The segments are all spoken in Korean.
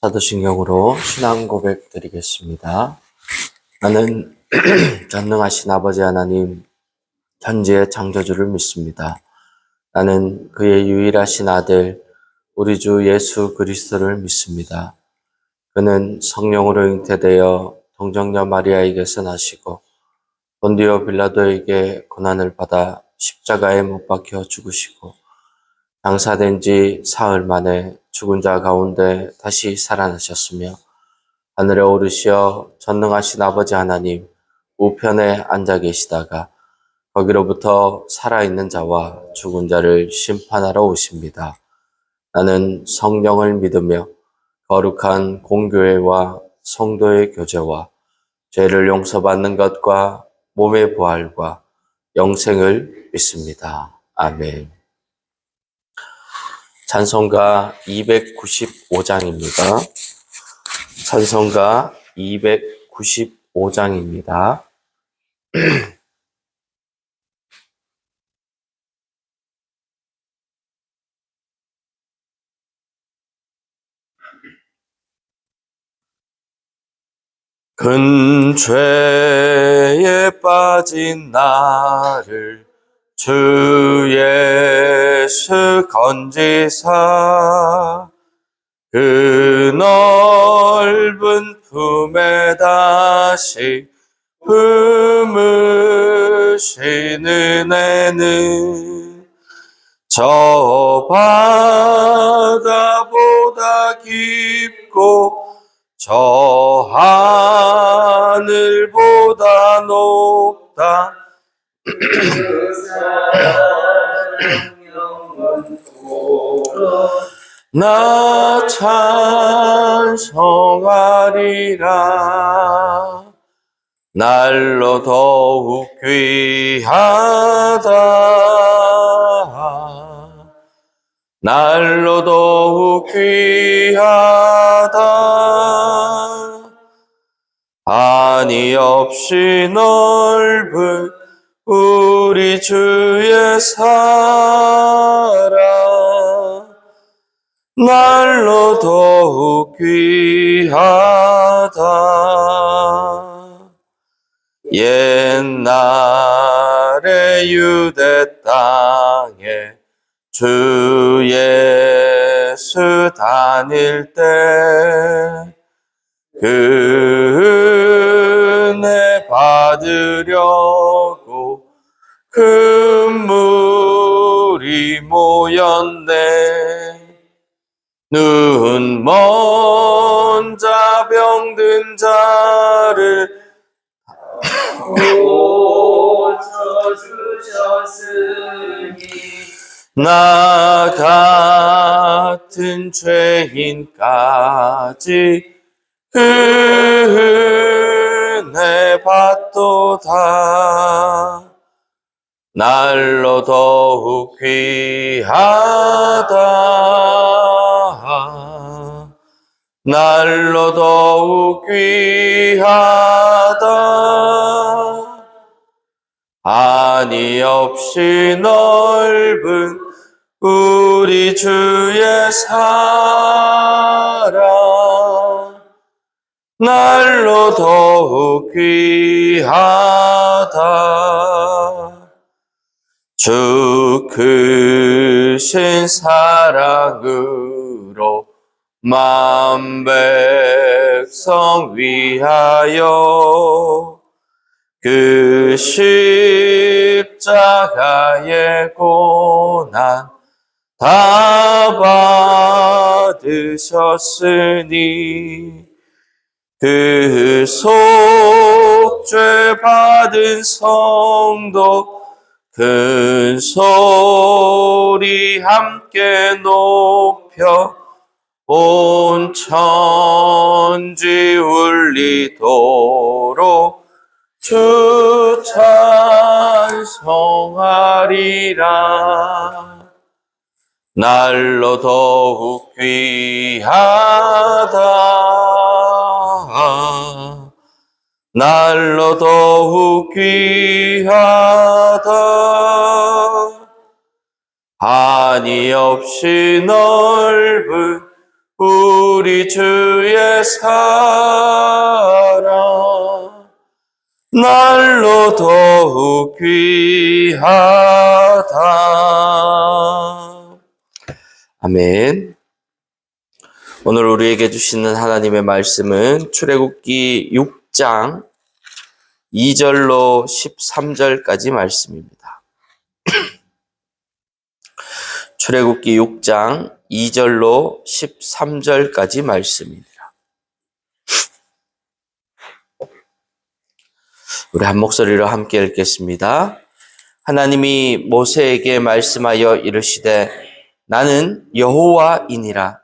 사도신경으로 신앙 고백 드리겠습니다. 나는 전능하신 아버지 하나님, 현재의 창조주를 믿습니다. 나는 그의 유일하신 아들, 우리 주 예수 그리스도를 믿습니다. 그는 성령으로 잉태되어 동정녀 마리아에게서 나시고 본디오 빌라도에게 고난을 받아 십자가에 못 박혀 죽으시고 장사된 지 사흘 만에 죽은 자 가운데 다시 살아나셨으며 하늘에 오르시어 전능하신 아버지 하나님 우편에 앉아 계시다가 거기로부터 살아있는 자와 죽은 자를 심판하러 오십니다. 나는 성령을 믿으며 거룩한 공교회와 성도의 교제와 죄를 용서받는 것과 몸의 부활과 영생을 믿습니다. 아멘. 찬송가 295장입니다. 찬송가 295장입니다. 큰 죄에 빠진 나를 주 예수 건지사 그 넓은 품에 다시 품으시는 애는 저 바다보다 깊고 저 하늘보다 높다. 나 찬송하리라. 날로 더욱 귀하다. 날로 더욱 귀하다. 한이 없이 넓은 우리 주의 사랑 날로 더욱 귀하다. 옛날에 유대 땅에 주 예수 다닐 때 그 은혜 받으려고 큰 무리 모였네. 눈먼 자 병든 자를 고쳐주셨으니 나 같은 죄인까지 은혜 받도다. 날로 더욱 귀하다. 날로 더욱 귀하다. 한이 없이 넓은 우리 주의 사랑 날로 더욱 귀하다. 주 크신 사랑으로 만 백성 위하여 그 십자가의 고난 다 받으셨으니 그 속죄 받은 성도 큰 소리 함께 높여 온 천지 울리도록 주 찬송하리라. 날로 더욱 귀하다. 날로 더욱 귀하다. 한이 없이 넓은 우리 주의 사랑 날로 더욱 귀하다. 아멘. 오늘 우리에게 주시는 하나님의 말씀은 출애굽기 6장 2절로 13절까지 말씀입니다. 출애굽기 6장 2절로 13절까지 말씀입니다. 우리 한 목소리로 함께 읽겠습니다. 하나님이 모세에게 말씀하여 이르시되 나는 여호와이니라.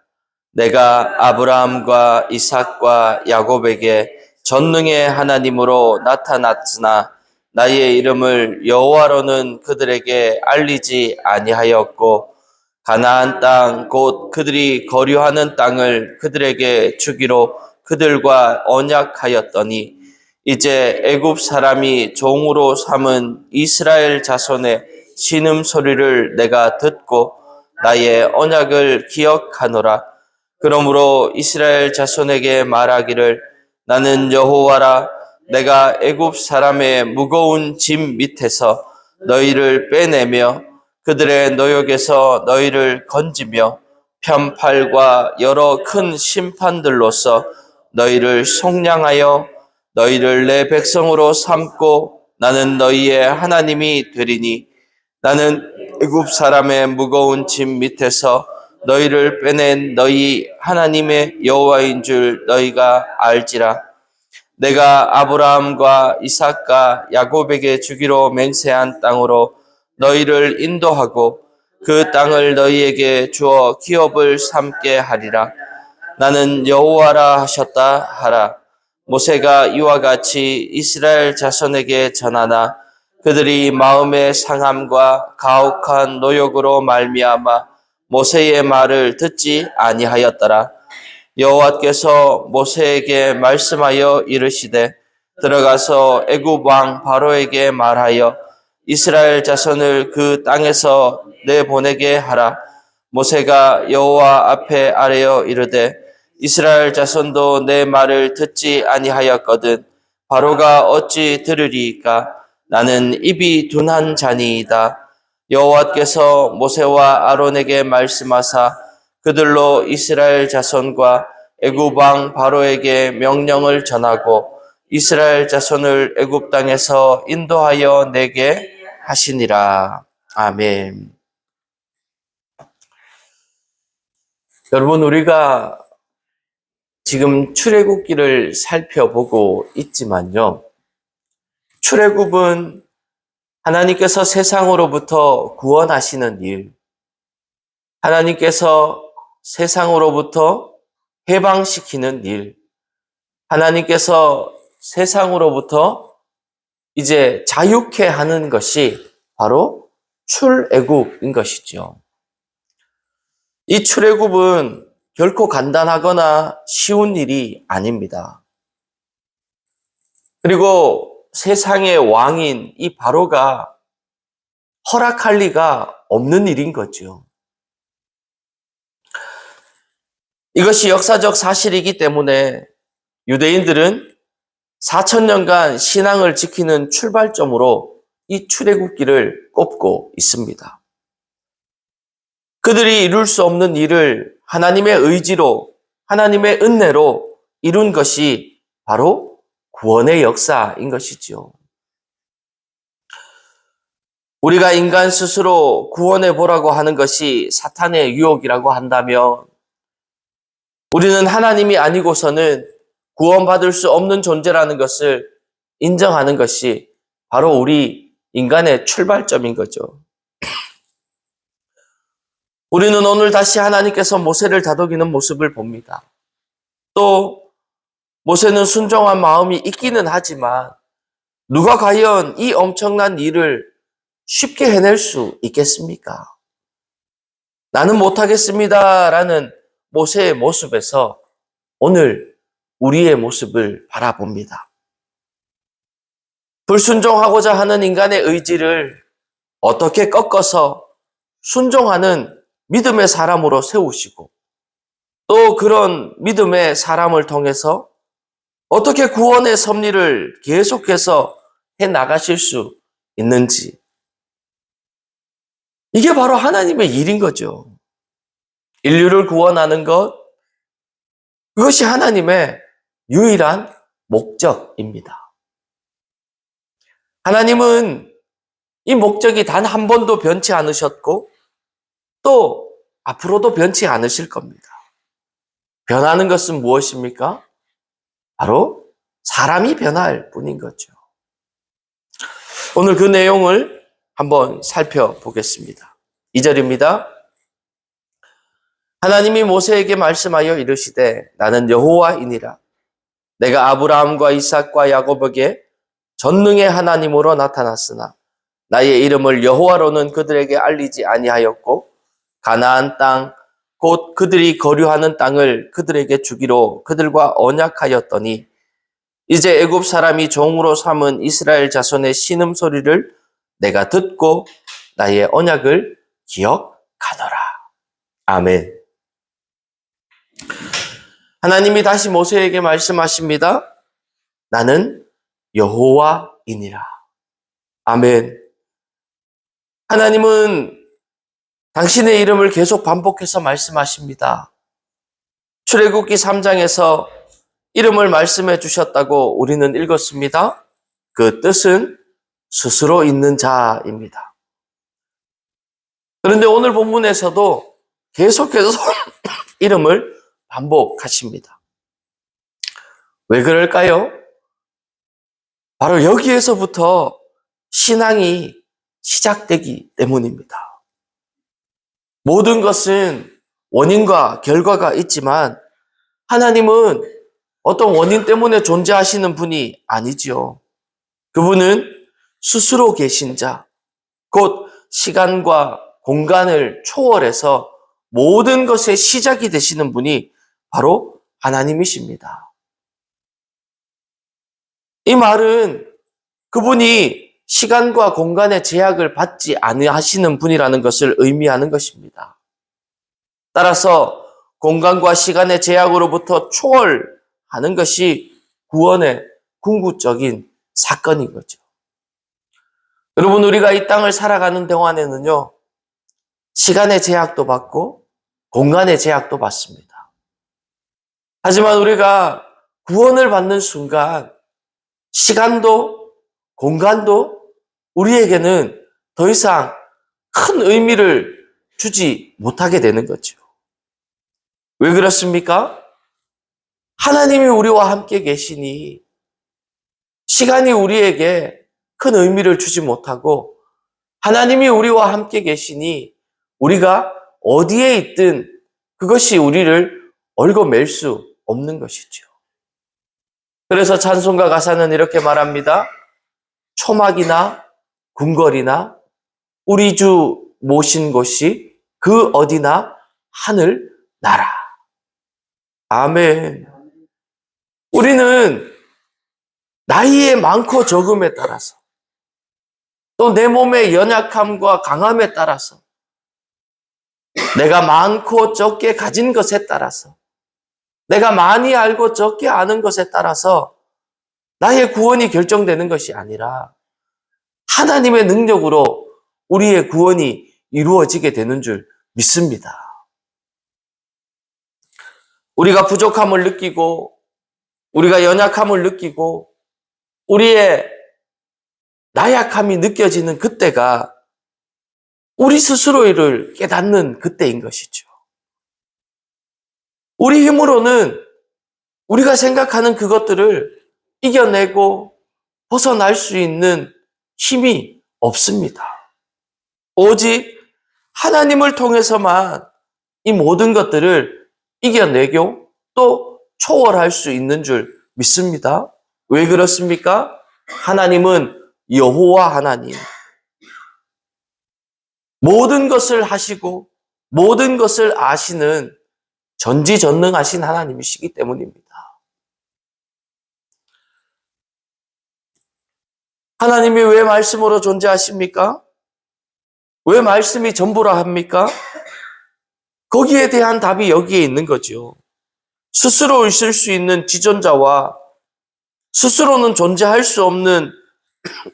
내가 아브라함과 이삭과 야곱에게 전능의 하나님으로 나타났으나 나의 이름을 여호와로는 그들에게 알리지 아니하였고 가나안 땅 곧 그들이 거류하는 땅을 그들에게 주기로 그들과 언약하였더니 이제 애굽 사람이 종으로 삼은 이스라엘 자손의 신음소리를 내가 듣고 나의 언약을 기억하노라. 그러므로 이스라엘 자손에게 말하기를 나는 여호와라. 내가 애굽 사람의 무거운 짐 밑에서 너희를 빼내며 그들의 노역에서 너희를 건지며 편팔과 여러 큰 심판들로서 너희를 속량하여 너희를 내 백성으로 삼고 나는 너희의 하나님이 되리니 나는 애굽 사람의 무거운 짐 밑에서 너희를 빼낸 너희 하나님의 여호와인 줄 너희가 알지라. 내가 아브라함과 이삭과 야곱에게 주기로 맹세한 땅으로 너희를 인도하고 그 땅을 너희에게 주어 기업을 삼게 하리라. 나는 여호와라 하셨다 하라. 모세가 이와 같이 이스라엘 자손에게 전하나 그들이 마음의 상함과 가혹한 노역으로 말미암아 모세의 말을 듣지 아니하였더라. 여호와께서 모세에게 말씀하여 이르시되 들어가서 애굽 왕 바로에게 말하여 이스라엘 자손을 그 땅에서 내보내게 하라. 모세가 여호와 앞에 아뢰어 이르되 이스라엘 자손도 내 말을 듣지 아니하였거든 바로가 어찌 들으리이까? 나는 입이 둔한 자니이다. 여호와께서 모세와 아론에게 말씀하사 그들로 이스라엘 자손과 애굽 왕 바로에게 명령을 전하고 이스라엘 자손을 애굽 땅에서 인도하여 내게 하시니라. 아멘. 여러분, 우리가 지금 출애굽기를 살펴보고 있지만요. 출애굽은 하나님께서 세상으로부터 구원하시는 일, 하나님께서 세상으로부터 해방시키는 일, 하나님께서 세상으로부터 이제 자유케 하는 것이 바로 출애굽인 것이죠. 이 출애굽은 결코 간단하거나 쉬운 일이 아닙니다. 그리고 세상의 왕인 이 바로가 허락할 리가 없는 일인 거죠. 이것이 역사적 사실이기 때문에 유대인들은 4,000년간 신앙을 지키는 출발점으로 이 출애굽기를 꼽고 있습니다. 그들이 이룰 수 없는 일을 하나님의 의지로, 하나님의 은혜로 이룬 것이 바로 구원의 역사인 것이죠. 우리가 인간 스스로 구원해 보라고 하는 것이 사탄의 유혹이라고 한다면 우리는 하나님이 아니고서는 구원받을 수 없는 존재라는 것을 인정하는 것이 바로 우리 인간의 출발점인 거죠. 우리는 오늘 다시 하나님께서 모세를 다독이는 모습을 봅니다. 또 모세는 순종한 마음이 있기는 하지만 누가 과연 이 엄청난 일을 쉽게 해낼 수 있겠습니까? 나는 못하겠습니다라는 모세의 모습에서 오늘 우리의 모습을 바라봅니다. 불순종하고자 하는 인간의 의지를 어떻게 꺾어서 순종하는 믿음의 사람으로 세우시고 또 그런 믿음의 사람을 통해서 어떻게 구원의 섭리를 계속해서 해 나가실 수 있는지. 이게 바로 하나님의 일인 거죠. 인류를 구원하는 것, 그것이 하나님의 유일한 목적입니다. 하나님은 이 목적이 단 한 번도 변치 않으셨고 또 앞으로도 변치 않으실 겁니다. 변하는 것은 무엇입니까? 바로 사람이 변할 뿐인 거죠. 오늘 그 내용을 한번 살펴보겠습니다. 2절입니다. 하나님이 모세에게 말씀하여 이르시되 나는 여호와이니라. 내가 아브라함과 이삭과 야곱에게 전능의 하나님으로 나타났으나 나의 이름을 여호와로는 그들에게 알리지 아니하였고 가나안 땅 곧 그들이 거류하는 땅을 그들에게 주기로 그들과 언약하였더니 이제 애굽 사람이 종으로 삼은 이스라엘 자손의 신음소리를 내가 듣고 나의 언약을 기억하노라. 아멘. 하나님이 다시 모세에게 말씀하십니다. 나는 여호와이니라. 아멘. 하나님은 당신의 이름을 계속 반복해서 말씀하십니다. 출애굽기 3장에서 이름을 말씀해 주셨다고 우리는 읽었습니다. 그 뜻은 스스로 있는 자입니다. 그런데 오늘 본문에서도 계속해서 이름을 반복하십니다. 왜 그럴까요? 바로 여기에서부터 신앙이 시작되기 때문입니다. 모든 것은 원인과 결과가 있지만 하나님은 어떤 원인 때문에 존재하시는 분이 아니지요. 그분은 스스로 계신 자, 곧 시간과 공간을 초월해서 모든 것의 시작이 되시는 분이 바로 하나님이십니다. 이 말은 그분이 시간과 공간의 제약을 받지 않으시는 분이라는 것을 의미하는 것입니다. 따라서 공간과 시간의 제약으로부터 초월하는 것이 구원의 궁극적인 사건인 거죠. 여러분, 우리가 이 땅을 살아가는 동안에는요, 시간의 제약도 받고 공간의 제약도 받습니다. 하지만 우리가 구원을 받는 순간 시간도 공간도 우리에게는 더 이상 큰 의미를 주지 못하게 되는 거죠. 왜 그렇습니까? 하나님이 우리와 함께 계시니 시간이 우리에게 큰 의미를 주지 못하고 하나님이 우리와 함께 계시니 우리가 어디에 있든 그것이 우리를 얽어맬 수 없는 것이죠. 그래서 찬송가 가사는 이렇게 말합니다. 초막이나 궁궐이나 우리 주 모신 곳이 그 어디나 하늘 나라. 아멘. 우리는 나이의 많고 적음에 따라서 또 내 몸의 연약함과 강함에 따라서 내가 많고 적게 가진 것에 따라서 내가 많이 알고 적게 아는 것에 따라서 나의 구원이 결정되는 것이 아니라 하나님의 능력으로 우리의 구원이 이루어지게 되는 줄 믿습니다. 우리가 부족함을 느끼고 우리가 연약함을 느끼고 우리의 나약함이 느껴지는 그때가 우리 스스로를 깨닫는 그때인 것이죠. 우리 힘으로는 우리가 생각하는 그것들을 이겨내고 벗어날 수 있는 힘이 없습니다. 오직 하나님을 통해서만 이 모든 것들을 이겨내고 또 초월할 수 있는 줄 믿습니다. 왜 그렇습니까? 하나님은 여호와 하나님. 모든 것을 하시고 모든 것을 아시는 전지전능하신 하나님이시기 때문입니다. 하나님이 왜 말씀으로 존재하십니까? 왜 말씀이 전부라 합니까? 거기에 대한 답이 여기에 있는 거죠. 스스로 있을 수 있는 지존자와 스스로는 존재할 수 없는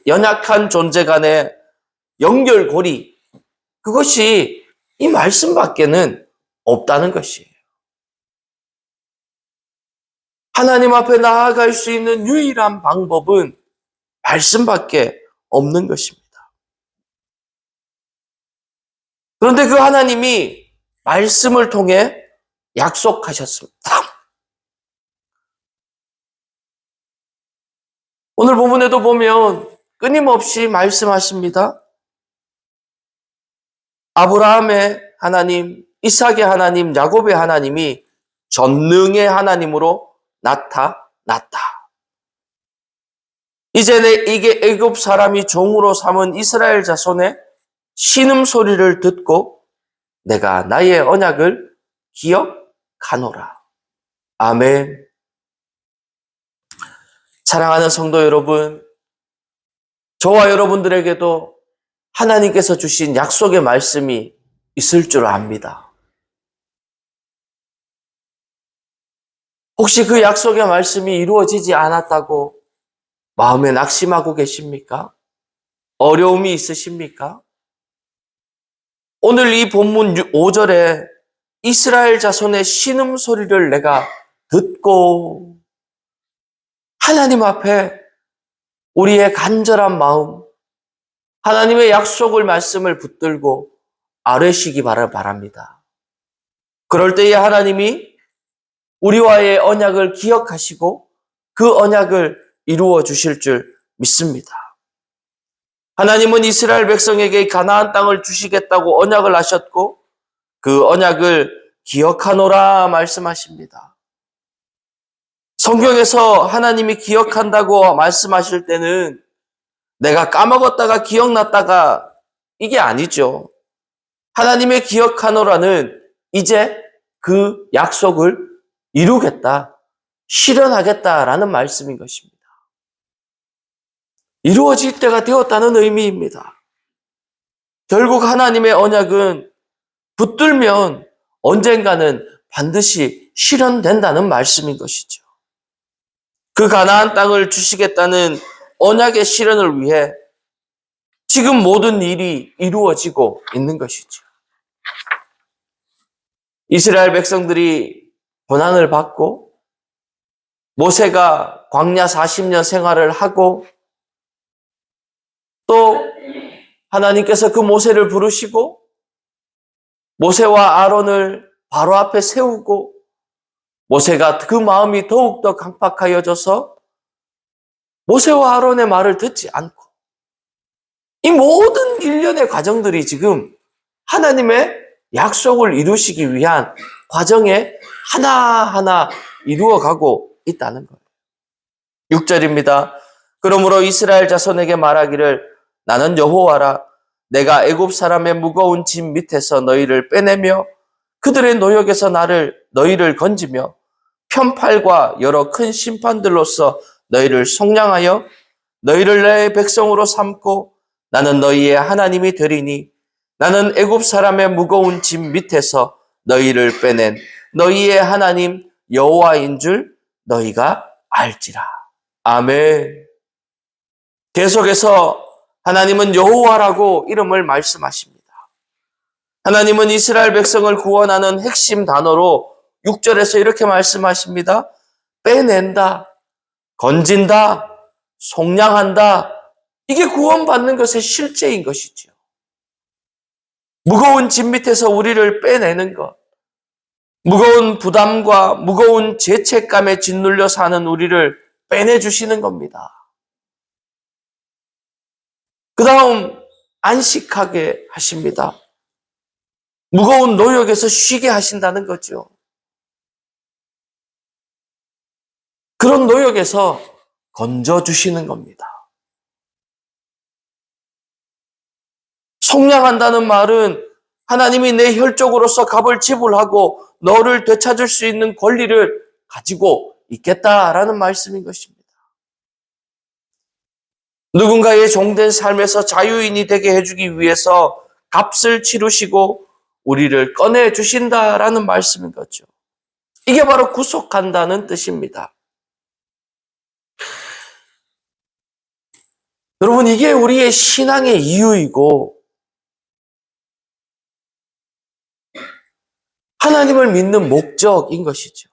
연약한 존재 간의 연결고리, 그것이 이 말씀밖에는 없다는 것이에요. 하나님 앞에 나아갈 수 있는 유일한 방법은 말씀밖에 없는 것입니다. 그런데 그 하나님이 말씀을 통해 약속하셨습니다. 오늘 본문에도 보면 끊임없이 말씀하십니다. 아브라함의 하나님, 이삭의 하나님, 야곱의 하나님이 전능의 하나님으로 나타났다. 이제 이게 애굽 사람이 종으로 삼은 이스라엘 자손의 신음소리를 듣고 내가 나의 언약을 기억하노라. 아멘. 사랑하는 성도 여러분, 저와 여러분들에게도 하나님께서 주신 약속의 말씀이 있을 줄 압니다. 혹시 그 약속의 말씀이 이루어지지 않았다고 마음에 낙심하고 계십니까? 어려움이 있으십니까? 오늘 이 본문 5절에 이스라엘 자손의 신음소리를 내가 듣고 하나님 앞에 우리의 간절한 마음, 하나님의 약속을 말씀을 붙들고 아뢰시기 바랍니다. 그럴 때에 하나님이 우리와의 언약을 기억하시고 그 언약을 이루어 주실 줄 믿습니다. 하나님은 이스라엘 백성에게 가나안 땅을 주시겠다고 언약을 하셨고 그 언약을 기억하노라 말씀하십니다. 성경에서 하나님이 기억한다고 말씀하실 때는 내가 까먹었다가 기억났다가 이게 아니죠. 하나님의 기억하노라는 이제 그 약속을 이루겠다, 실현하겠다라는 말씀인 것입니다. 이루어질 때가 되었다는 의미입니다. 결국 하나님의 언약은 붙들면 언젠가는 반드시 실현된다는 말씀인 것이죠. 그 가나안 땅을 주시겠다는 언약의 실현을 위해 지금 모든 일이 이루어지고 있는 것이죠. 이스라엘 백성들이 고난을 받고 모세가 광야 40년 생활을 하고 또 하나님께서 그 모세를 부르시고 모세와 아론을 바로 앞에 세우고 모세가 그 마음이 더욱더 강팍하여져서 모세와 아론의 말을 듣지 않고 이 모든 일련의 과정들이 지금 하나님의 약속을 이루시기 위한 과정에 하나하나 이루어가고 있다는 거예요. 6절입니다. 그러므로 이스라엘 자손에게 말하기를 나는 여호와라. 내가 애굽 사람의 무거운 짐 밑에서 너희를 빼내며 그들의 노역에서 너희를 건지며 편팔과 여러 큰 심판들로서 너희를 속량하여 너희를 내 백성으로 삼고 나는 너희의 하나님이 되리니 나는 애굽 사람의 무거운 짐 밑에서 너희를 빼낸 너희의 하나님 여호와인 줄 너희가 알지라. 아멘. 계속해서 하나님은 여호와라고 이름을 말씀하십니다. 하나님은 이스라엘 백성을 구원하는 핵심 단어로 6절에서 이렇게 말씀하십니다. 빼낸다, 건진다, 속량한다. 이게 구원받는 것의 실제인 것이죠. 무거운 짐 밑에서 우리를 빼내는 것, 무거운 부담과 무거운 죄책감에 짓눌려 사는 우리를 빼내주시는 겁니다. 그 다음 안식하게 하십니다. 무거운 노역에서 쉬게 하신다는 거죠. 그런 노역에서 건져주시는 겁니다. 속량한다는 말은 하나님이 내 혈족으로서 값을 지불하고 너를 되찾을 수 있는 권리를 가지고 있겠다라는 말씀인 것입니다. 누군가의 종된 삶에서 자유인이 되게 해주기 위해서 값을 치르시고 우리를 꺼내주신다라는 말씀인 거죠. 이게 바로 구속한다는 뜻입니다. 여러분, 이게 우리의 신앙의 이유이고 하나님을 믿는 목적인 것이죠.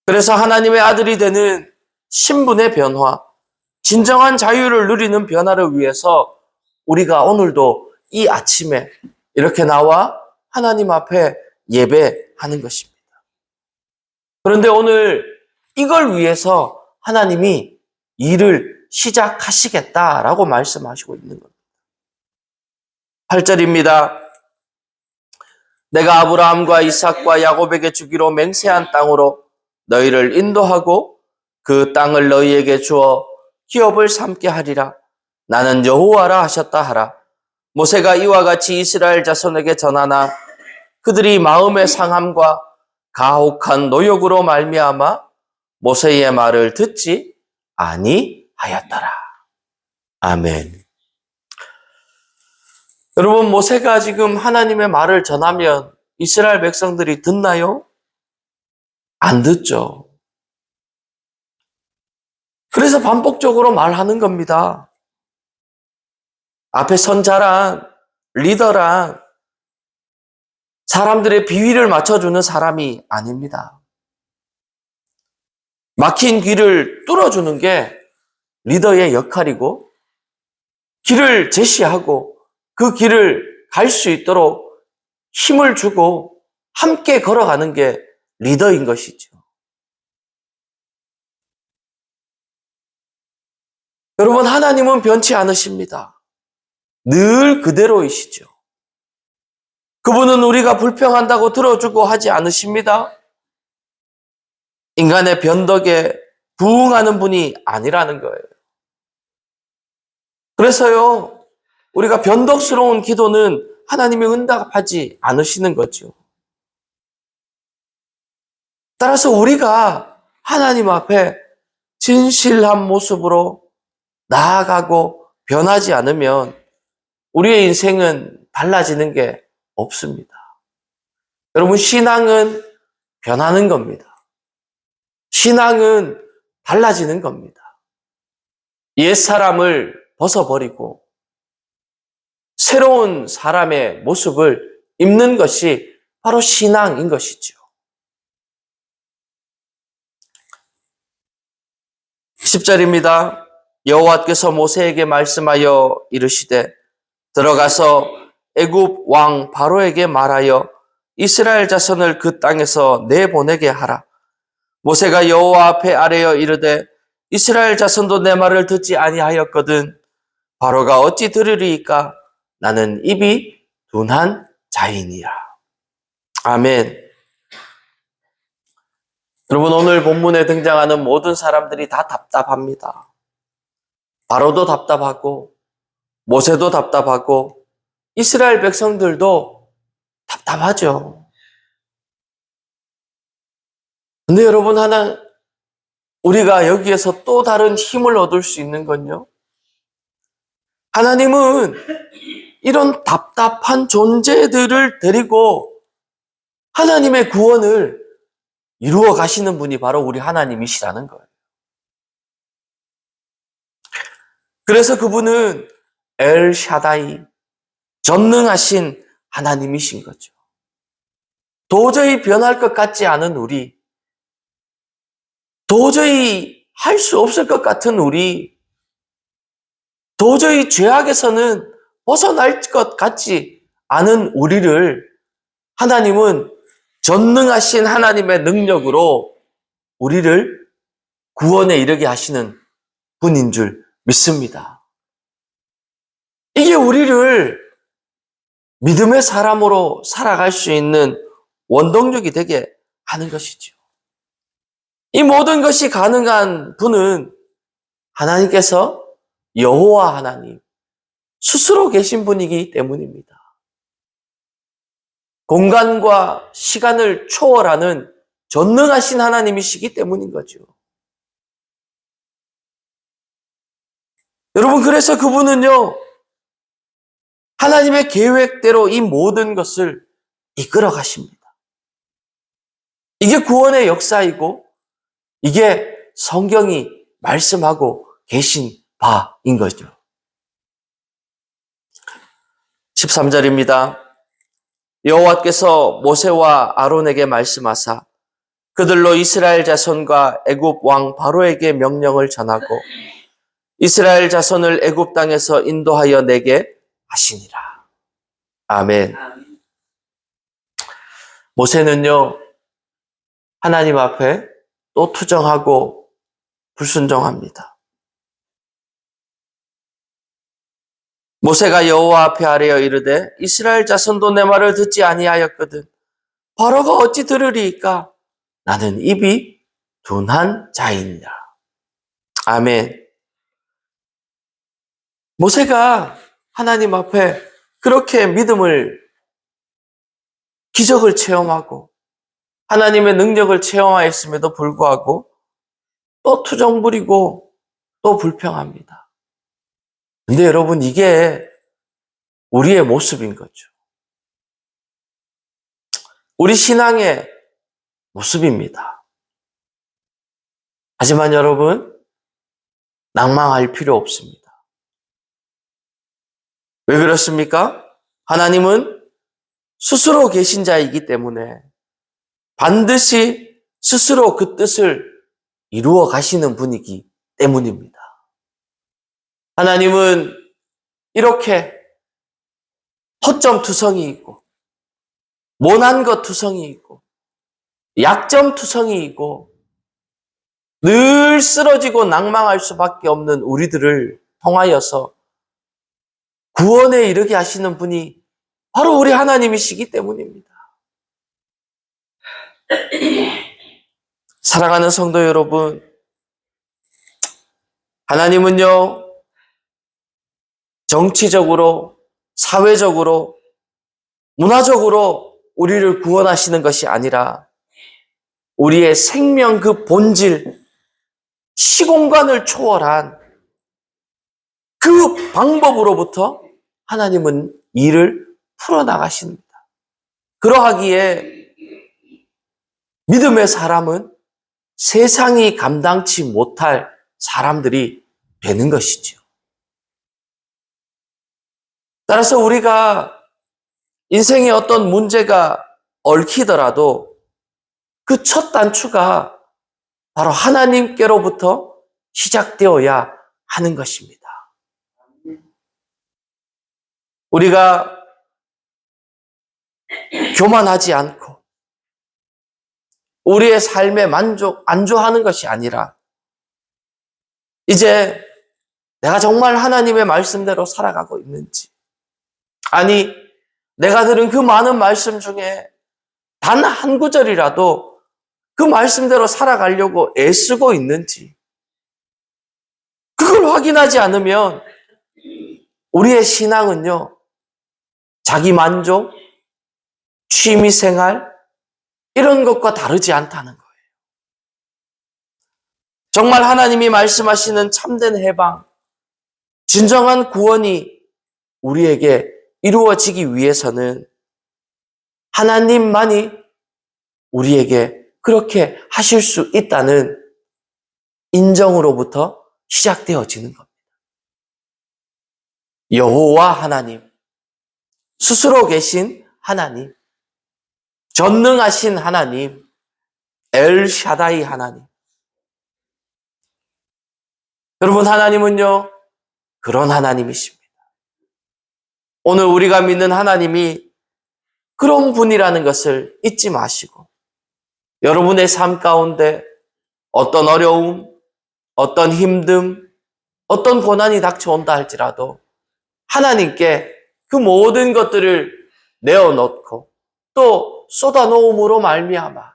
그래서 하나님의 아들이 되는 신분의 변화, 진정한 자유를 누리는 변화를 위해서 우리가 오늘도 이 아침에 이렇게 나와 하나님 앞에 예배하는 것입니다. 그런데 오늘 이걸 위해서 하나님이 일을 시작하시겠다라고 말씀하시고 있는 겁니다. 8절입니다. 내가 아브라함과 이삭과 야곱에게 주기로 맹세한 땅으로 너희를 인도하고 그 땅을 너희에게 주어 기업을 삼게 하리라. 나는 여호와라 하셨다 하라. 모세가 이와 같이 이스라엘 자손에게 전하나 그들이 마음의 상함과 가혹한 노역으로 말미암아 모세의 말을 듣지 아니하였더라. 아멘. 여러분, 모세가 지금 하나님의 말을 전하면 이스라엘 백성들이 듣나요? 안 듣죠. 그래서 반복적으로 말하는 겁니다. 앞에 선자랑 리더랑 사람들의 비위를 맞춰주는 사람이 아닙니다. 막힌 길을 뚫어주는 게 리더의 역할이고 길을 제시하고 그 길을 갈 수 있도록 힘을 주고 함께 걸어가는 게 리더인 것이죠. 여러분, 하나님은 변치 않으십니다. 늘 그대로이시죠. 그분은 우리가 불평한다고 들어주고 하지 않으십니다. 인간의 변덕에 부응하는 분이 아니라는 거예요. 그래서요, 우리가 변덕스러운 기도는 하나님이 응답하지 않으시는 거죠. 따라서 우리가 하나님 앞에 진실한 모습으로 나아가고 변하지 않으면 우리의 인생은 달라지는 게 없습니다. 여러분, 신앙은 변하는 겁니다. 신앙은 달라지는 겁니다. 옛사람을 벗어버리고 새로운 사람의 모습을 입는 것이 바로 신앙인 것이죠. 10절입니다. 여호와께서 모세에게 말씀하여 이르시되 들어가서 애굽 왕 바로에게 말하여 이스라엘 자손을 그 땅에서 내보내게 하라. 모세가 여호와 앞에 아뢰어 이르되 이스라엘 자손도 내 말을 듣지 아니하였거든 바로가 어찌 들으리이까? 나는 입이 둔한 자이니라. 아멘. 여러분, 오늘 본문에 등장하는 모든 사람들이 다 답답합니다. 바로도 답답하고 모세도 답답하고 이스라엘 백성들도 답답하죠. 근데 여러분, 우리가 여기에서 또 다른 힘을 얻을 수 있는 건요. 하나님은 이런 답답한 존재들을 데리고 하나님의 구원을 이루어 가시는 분이 바로 우리 하나님이시라는 거예요. 그래서 그분은 엘샤다이, 전능하신 하나님이신 거죠. 도저히 변할 것 같지 않은 우리, 도저히 할 수 없을 것 같은 우리, 도저히 죄악에서는 벗어날 것 같지 않은 우리를 하나님은 전능하신 하나님의 능력으로 우리를 구원에 이르게 하시는 분인 줄 믿습니다. 이게 우리를 믿음의 사람으로 살아갈 수 있는 원동력이 되게 하는 것이죠. 이 모든 것이 가능한 분은 하나님께서 여호와 하나님 스스로 계신 분이기 때문입니다. 공간과 시간을 초월하는 전능하신 하나님이시기 때문인 거죠. 여러분, 그래서 그분은요, 하나님의 계획대로 이 모든 것을 이끌어 가십니다. 이게 구원의 역사이고 이게 성경이 말씀하고 계신 바인 거죠. 13절입니다. 여호와께서 모세와 아론에게 말씀하사 그들로 이스라엘 자손과 애굽 왕 바로에게 명령을 전하고 이스라엘 자손을 애굽 땅에서 인도하여 내게 하시니라. 아멘. 모세는요, 하나님 앞에 또 투정하고 불순종합니다. 모세가 여호와 앞에 아뢰어 이르되 이스라엘 자손도 내 말을 듣지 아니하였거든 바로가 어찌 들으리이까? 나는 입이 둔한 자이니라. 아멘. 모세가 하나님 앞에 그렇게 기적을 체험하고 하나님의 능력을 체험하였음에도 불구하고 또 투정 부리고 또 불평합니다. 근데 여러분, 이게 우리의 모습인 거죠. 우리 신앙의 모습입니다. 하지만 여러분, 낭망할 필요 없습니다. 왜 그렇습니까? 하나님은 스스로 계신 자이기 때문에 반드시 스스로 그 뜻을 이루어 가시는 분이기 때문입니다. 하나님은 이렇게 허점 투성이 있고 모난 것 투성이 있고 약점 투성이 있고 늘 쓰러지고 낭망할 수밖에 없는 우리들을 통하여서 구원에 이르게 하시는 분이 바로 우리 하나님이시기 때문입니다. 사랑하는 성도 여러분, 하나님은요, 정치적으로, 사회적으로, 문화적으로 우리를 구원하시는 것이 아니라 우리의 생명 그 본질, 시공간을 초월한 그 방법으로부터 하나님은 일을 풀어나가십니다. 그러하기에 믿음의 사람은 세상이 감당치 못할 사람들이 되는 것이죠. 따라서 우리가 인생에 어떤 문제가 얽히더라도 그 첫 단추가 바로 하나님께로부터 시작되어야 하는 것입니다. 우리가 교만하지 않고 우리의 삶에 안주하는 것이 아니라 이제 내가 정말 하나님의 말씀대로 살아가고 있는지, 아니 내가 들은 그 많은 말씀 중에 단 한 구절이라도 그 말씀대로 살아가려고 애쓰고 있는지, 그걸 확인하지 않으면 우리의 신앙은요, 자기 만족, 취미생활 이런 것과 다르지 않다는 거예요. 정말 하나님이 말씀하시는 참된 해방, 진정한 구원이 우리에게 이루어지기 위해서는 하나님만이 우리에게 그렇게 하실 수 있다는 인정으로부터 시작되어지는 겁니다. 여호와 하나님, 스스로 계신 하나님, 전능하신 하나님, 엘샤다이 하나님. 여러분, 하나님은요, 그런 하나님이십니다. 오늘 우리가 믿는 하나님이 그런 분이라는 것을 잊지 마시고 여러분의 삶 가운데 어떤 어려움, 어떤 힘듦, 어떤 고난이 닥쳐온다 할지라도 하나님께 그 모든 것들을 내어놓고 또 쏟아놓음으로 말미암아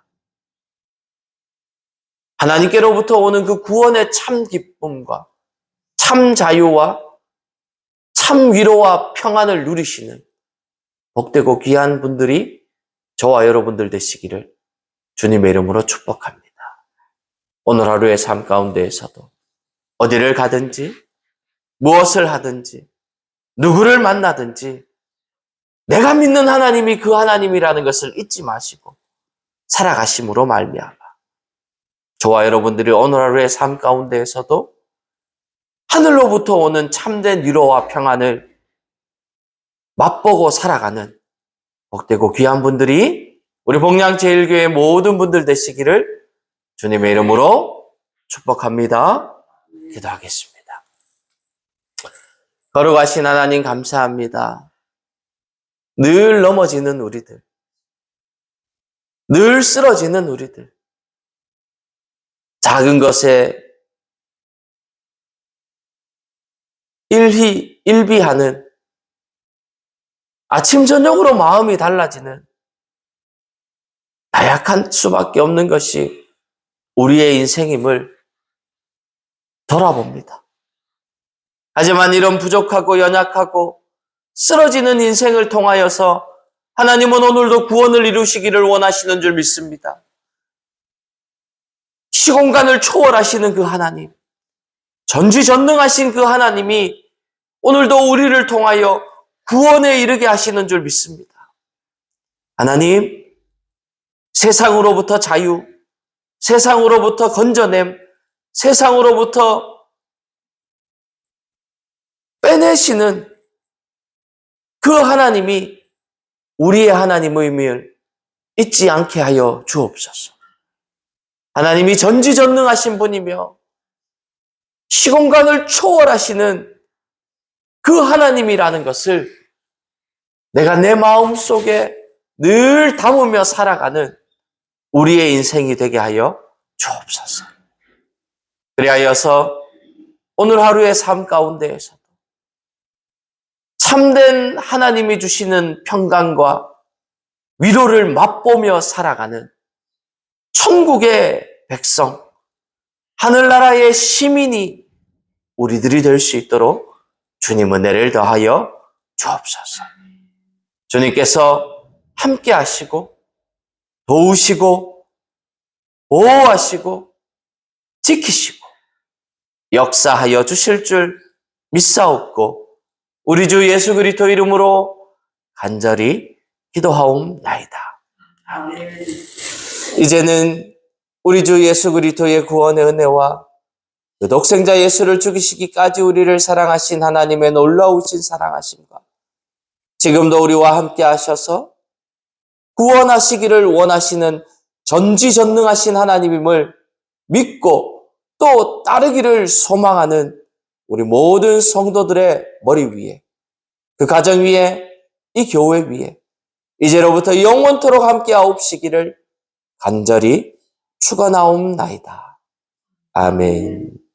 하나님께로부터 오는 그 구원의 참 기쁨과 참 자유와 참 위로와 평안을 누리시는 복되고 귀한 분들이 저와 여러분들 되시기를 주님의 이름으로 축복합니다. 오늘 하루의 삶 가운데에서도 어디를 가든지 무엇을 하든지 누구를 만나든지 내가 믿는 하나님이 그 하나님이라는 것을 잊지 마시고 살아가심으로 말미암아 저와 여러분들이 오늘 하루의 삶 가운데에서도 하늘로부터 오는 참된 위로와 평안을 맛보고 살아가는 복되고 귀한 분들이 우리 복양제일교회 모든 분들 되시기를 주님의 이름으로 축복합니다. 기도하겠습니다. 거룩하신 하나님 감사합니다. 늘 넘어지는 우리들, 늘 쓰러지는 우리들, 작은 것에 일비하는 아침 저녁으로 마음이 달라지는 나약한 수밖에 없는 것이 우리의 인생임을 돌아봅니다. 하지만 이런 부족하고 연약하고 쓰러지는 인생을 통하여서 하나님은 오늘도 구원을 이루시기를 원하시는 줄 믿습니다. 시공간을 초월하시는 그 하나님, 전지전능하신 그 하나님이 오늘도 우리를 통하여 구원에 이르게 하시는 줄 믿습니다. 하나님, 세상으로부터 자유, 세상으로부터 건져냄, 세상으로부터 빼내시는 그 하나님이 우리의 하나님임을 잊지 않게 하여 주옵소서. 하나님이 전지전능하신 분이며 시공간을 초월하시는 그 하나님이라는 것을 내가 내 마음속에 늘 담으며 살아가는 우리의 인생이 되게 하여 주옵소서. 그리하여서 오늘 하루의 삶 가운데에서도 참된 하나님이 주시는 평강과 위로를 맛보며 살아가는 천국의 백성, 하늘나라의 시민이 우리들이 될 수 있도록 주님 은혜를 더하여 주옵소서. 주님께서 함께 하시고 도우시고 보호하시고 지키시고 역사하여 주실 줄 믿사옵고 우리 주 예수 그리스도 이름으로 간절히 기도하옵나이다. 아멘. 이제는 우리 주 예수 그리스도의 구원의 은혜와 그 독생자 예수를 죽이시기까지 우리를 사랑하신 하나님의 놀라우신 사랑하심과 지금도 우리와 함께 하셔서 구원하시기를 원하시는 전지전능하신 하나님임을 믿고 또 따르기를 소망하는 우리 모든 성도들의 머리 위에, 그 가정 위에, 이 교회 위에 이제로부터 영원토록 함께 하옵시기를 간절히 축원하옵나이다. 아멘.